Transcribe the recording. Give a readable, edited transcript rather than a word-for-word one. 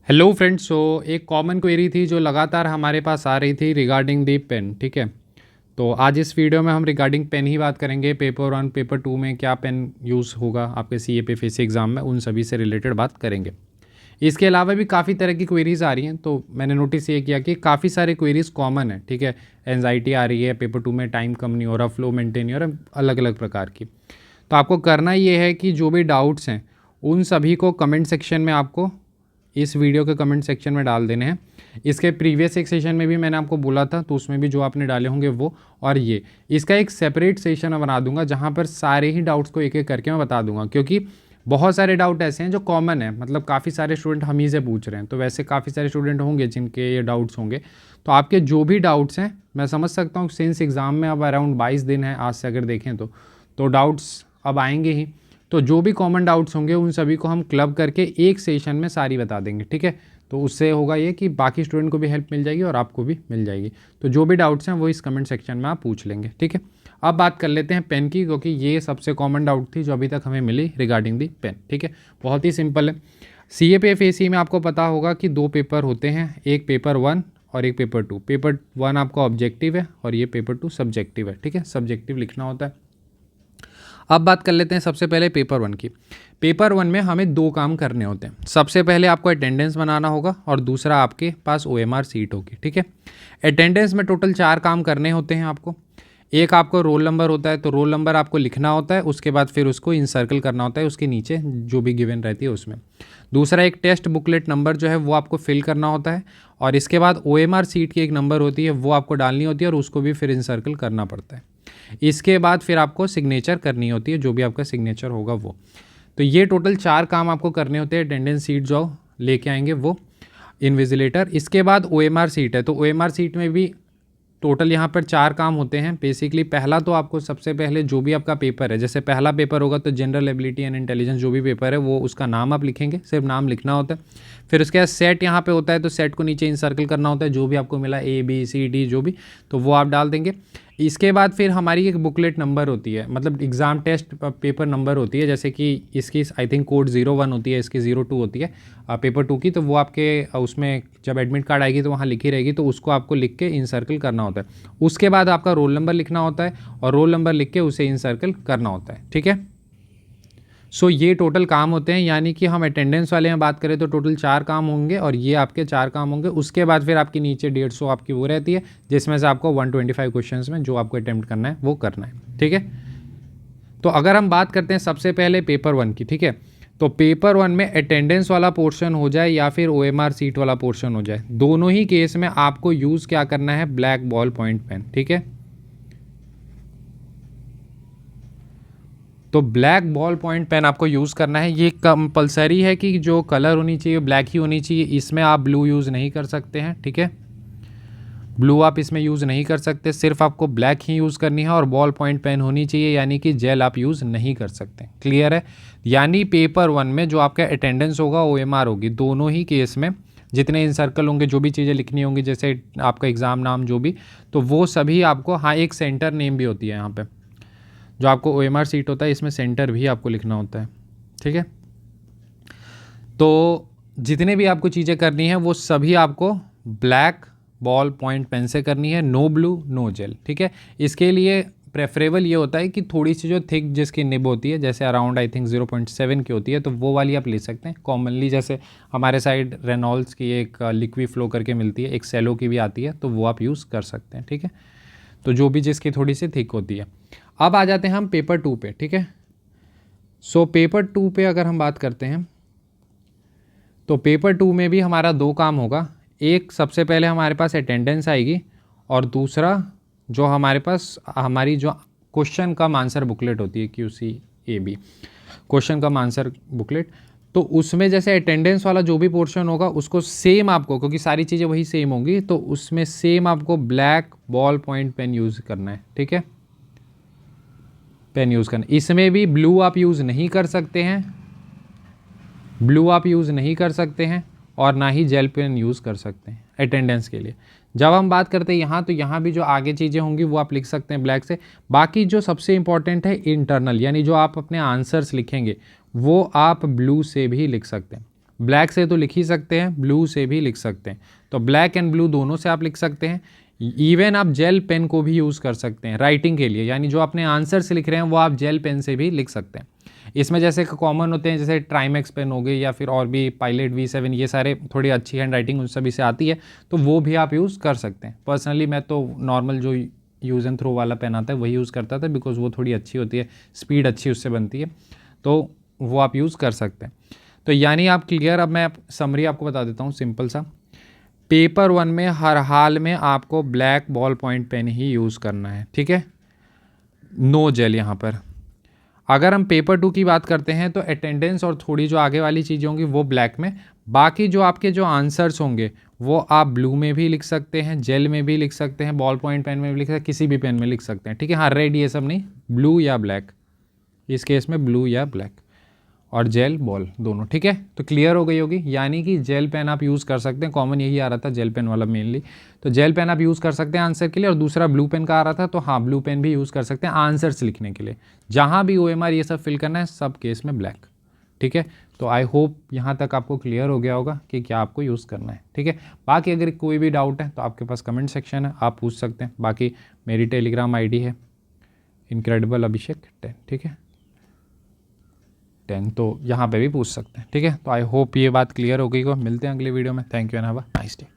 Hello friends. एक common query थी जो लगातार हमारे पास आ रही थी रिगार्डिंग दी पेन। ठीक है, तो आज इस वीडियो में हम रिगार्डिंग पेन ही बात करेंगे। पेपर 1 पेपर 2 में क्या पेन यूज़ होगा आपके सी ए पे फेस एग्ज़ाम में, उन सभी से रिलेटेड बात करेंगे। इसके अलावा भी काफ़ी तरह की क्वेरीज़ आ रही हैं, तो मैंने नोटिस ये किया कि काफ़ी सारे क्वेरीज़ कॉमन है। ठीक है, एनजाइटी आ रही है, पेपर 2 में टाइम कम नहीं हो रहा, फ्लो मेंटेन नहीं हो रहा, अलग अलग प्रकार की। तो आपको करना ये है कि जो भी डाउट्स हैं उन सभी को कमेंट सेक्शन में आपको इस वीडियो के कमेंट सेक्शन में डाल देने हैं। इसके प्रीवियस एक सेशन में भी मैंने आपको बोला था, तो उसमें भी जो आपने डाले होंगे वो, और ये इसका एक सेपरेट सेशन मैं बना दूंगा जहाँ पर सारे ही डाउट्स को एक एक करके मैं बता दूंगा, क्योंकि बहुत सारे डाउट ऐसे हैं जो कॉमन है। मतलब काफ़ी सारे स्टूडेंट हम ही से पूछ रहे हैं, तो वैसे काफ़ी सारे स्टूडेंट होंगे जिनके ये डाउट्स होंगे। तो आपके जो भी डाउट्स हैं, मैं समझ सकता हूँ सिंस एग्ज़ाम में अब अराउंड 22 दिन है आज से अगर देखें तो डाउट्स अब आएंगे ही। तो जो भी कॉमन डाउट्स होंगे उन सभी को हम क्लब करके एक सेशन में सारी बता देंगे। ठीक है, तो उससे होगा ये कि बाकी स्टूडेंट को भी हेल्प मिल जाएगी और आपको भी मिल जाएगी। तो जो भी डाउट्स हैं वो इस कमेंट सेक्शन में आप पूछ लेंगे। ठीक है, अब बात कर लेते हैं पेन की, क्योंकि ये सबसे कॉमन डाउट थी जो अभी तक हमें मिली रिगार्डिंग दी पेन। ठीक है, बहुत ही सिंपल है। सी ए पे एफ ए सी में आपको पता होगा कि दो पेपर होते हैं, एक पेपर 1 और एक पेपर 2। पेपर 1 आपका ऑब्जेक्टिव है और ये पेपर 2 सब्जेक्टिव है। ठीक है, सब्जेक्टिव लिखना होता है। अब बात कर लेते हैं सबसे पहले पेपर 1 की। पेपर 1 में हमें दो काम करने होते हैं। सबसे पहले आपको अटेंडेंस बनाना होगा और दूसरा आपके पास OMR सीट होगी। ठीक है, अटेंडेंस में टोटल 4 काम करने होते हैं आपको। एक आपको रोल नंबर होता है, तो रोल नंबर आपको लिखना होता है, उसके बाद फिर उसको इंसर्कल करना होता है उसके नीचे जो भी गिवन रहती है उसमें। दूसरा एक टेस्ट बुकलेट नंबर जो है वो आपको फिल करना होता है, और इसके बाद OMR सीट की एक नंबर होती है वो आपको डालनी होती है और उसको भी फिर इंसर्कल करना पड़ता है। इसके बाद फिर आपको सिग्नेचर करनी होती है, जो भी आपका सिग्नेचर होगा वो। तो ये टोटल 4 काम आपको करने होते हैं। अटेंडेंस सीट जो लेके आएंगे वो इन्विजिलेटर। इसके बाद OMR सीट है, तो OMR सीट में भी टोटल यहाँ पर 4 काम होते हैं बेसिकली। पहला तो आपको सबसे पहले जो भी आपका पेपर है, जैसे पहला पेपर होगा तो जनरल एबिलिटी एंड इंटेलिजेंस जो भी पेपर है वो उसका नाम आप लिखेंगे, सिर्फ नाम लिखना होता है। फिर उसके बाद सेट यहाँ पे होता है, तो सेट को नीचे इंसर्कल करना होता है, जो भी आपको मिला ABCD जो भी, तो वो आप डाल देंगे। इसके बाद फिर हमारी एक बुकलेट नंबर होती है, मतलब एग्ज़ाम टेस्ट पेपर नंबर होती है, जैसे कि इसकी आई थिंक कोड 01 होती है, इसकी 02 होती है पेपर 2 की। तो वो आपके उसमें जब एडमिट कार्ड आएगी तो वहाँ लिखी रहेगी, तो उसको आपको लिख के इंसर्कल करना होता है। उसके बाद आपका रोल नंबर लिखना होता है और रोल नंबर लिख के उसे इंसर्कल करना होता है। ठीक है, सो ये टोटल काम होते हैं। यानी कि हम अटेंडेंस वाले में बात करें तो टोटल 4 काम होंगे और ये आपके 4 काम होंगे। उसके बाद फिर आपकी नीचे 150 आपकी वो रहती है, जिसमें से आपको 125 क्वेश्चंस में जो आपको अटेम्प्ट करना है वो करना है। ठीक है, तो अगर हम बात करते हैं सबसे पहले पेपर 1 की। ठीक है, तो पेपर 1 में अटेंडेंस वाला पोर्शन हो जाए या फिर OMR सीट वाला पोर्शन हो जाए, दोनों ही केस में आपको यूज़ क्या करना है, ब्लैक बॉल पॉइंट पेन। ठीक है, तो ब्लैक बॉल पॉइंट पेन आपको यूज़ करना है। ये कंपलसरी है कि जो कलर होनी चाहिए ब्लैक ही होनी चाहिए, इसमें आप ब्लू यूज़ नहीं कर सकते हैं। ठीक है, ब्लू आप इसमें यूज़ नहीं कर सकते, सिर्फ आपको ब्लैक ही यूज़ करनी है, और बॉल पॉइंट पेन होनी चाहिए, यानी कि जेल आप यूज़ नहीं कर सकते। क्लियर है? यानी पेपर 1 में जो आपका अटेंडेंस होगा OMR होगी, दोनों ही केस में जितने इंसर्कल होंगे, जो भी चीज़ें लिखनी होंगी, जैसे आपका एग्ज़ाम नाम जो भी, तो वो सभी आपको, हाँ एक सेंटर नेम भी होती है यहाँ पर, जो आपको OMR सीट होता है इसमें सेंटर भी आपको लिखना होता है। ठीक है, तो जितने भी आपको चीज़ें करनी है वो सभी आपको ब्लैक बॉल पॉइंट पेन से करनी है, नो ब्लू नो जेल। ठीक है, इसके लिए प्रेफरेबल ये होता है कि थोड़ी सी जो थिक जिसकी निब होती है, जैसे अराउंड आई थिंक 0.7 की होती है, तो वो वाली आप ले सकते हैं। कॉमनली जैसे हमारे साइड रेनॉल्ड्स की एक लिक्विड फ्लो करके मिलती है, एक सेलो की भी आती है, तो वो आप यूज़ कर सकते हैं। ठीक है, तो जो भी जिसकी थोड़ी सी थिक होती है। अब आ जाते हैं हम पेपर 2 पे। ठीक है, सो पेपर 2 पे अगर हम बात करते हैं तो पेपर 2 में भी हमारा दो काम होगा। एक सबसे पहले हमारे पास अटेंडेंस आएगी, और दूसरा जो हमारे पास हमारी जो क्वेश्चन कम आंसर बुकलेट होती है QCAB, क्वेश्चन कम आंसर बुकलेट। तो उसमें जैसे अटेंडेंस वाला जो भी पोर्शन होगा उसको सेम आपको, क्योंकि सारी चीज़ें वही सेम होंगी, तो उसमें सेम आपको black ball point pen use करना है। ठीक है, पेन यूज़ करना। इसमें भी ब्लू आप यूज़ नहीं कर सकते हैं, ब्लू आप यूज़ नहीं कर सकते हैं, और ना ही जेल पेन यूज़ कर सकते हैं अटेंडेंस के लिए। जब हम बात करते हैं यहाँ, तो यहाँ भी जो आगे चीज़ें होंगी वो आप लिख सकते हैं ब्लैक से। बाकी जो सबसे इंपॉर्टेंट है इंटरनल, यानी जो आप अपने आंसर्स लिखेंगे वो आप ब्लू से भी लिख सकते हैं। ब्लैक से तो लिख ही सकते हैं, ब्लू से भी लिख सकते हैं। तो ब्लैक एंड ब्लू दोनों से आप लिख सकते हैं। इवन आप जेल पेन को भी यूज़ कर सकते हैं राइटिंग के लिए, यानी जो अपने आंसर से लिख रहे हैं वो आप जेल पेन से भी लिख सकते हैं। इसमें जैसे कॉमन होते हैं, जैसे ट्राइमेक्स पेन हो गए या फिर और भी पायलट V7, ये सारे थोड़ी अच्छी हैंड राइटिंग उन सभी से आती है, तो वो भी आप यूज़ कर सकते हैं। पर्सनली मैं तो नॉर्मल जो यूज़ एंड थ्रो वाला पेन आता है वही यूज़ करता था, बिकॉज वो थोड़ी अच्छी होती है, स्पीड अच्छी उससे बनती है, तो वो आप यूज़ कर सकते हैं। तो यानी आप क्लियर। अब मैं समरी आपको बता देता हूँ सिंपल सा। पेपर 1 में हर हाल में आपको ब्लैक बॉल पॉइंट पेन ही यूज़ करना है, ठीक है, नो जेल यहाँ पर। अगर हम पेपर 2 की बात करते हैं तो अटेंडेंस और थोड़ी जो आगे वाली चीज़ें होंगी वो ब्लैक में, बाकी जो आपके जो आंसर्स होंगे वो आप ब्लू में भी लिख सकते हैं, जेल में भी लिख सकते हैं, बॉल पॉइंट पेन में भी लिख सकते हैं, किसी भी पेन में लिख सकते हैं, ठीक है। हाँ, रेड ये सब नहीं, ब्लू या ब्लैक, इस केस में ब्लू या ब्लैक, और जेल बॉल दोनों, ठीक है। तो क्लियर हो गई होगी, यानी कि जेल पेन आप यूज़ कर सकते हैं। कॉमन यही आ रहा था जेल पेन वाला मेनली, तो जेल पेन आप यूज़ कर सकते हैं आंसर के लिए। और दूसरा ब्लू पेन का आ रहा था, तो हाँ ब्लू पेन भी यूज़ कर सकते हैं आंसर्स लिखने के लिए। जहाँ भी OMR ये सब फिल करना है सब केस में ब्लैक, ठीक है। तो आई होप यहाँ तक आपको क्लियर हो गया होगा कि क्या आपको यूज़ करना है, ठीक है। बाकी अगर कोई भी डाउट है तो आपके पास कमेंट सेक्शन है, आप पूछ सकते हैं। बाकी मेरी टेलीग्राम ID है इनक्रेडिबल अभिषेक 10, ठीक है 10, तो यहाँ पे भी पूछ सकते हैं, ठीक है। तो आई होप ये बात क्लियर हो गई हो। मिलते हैं अगले वीडियो में। Thank you and have a nice day.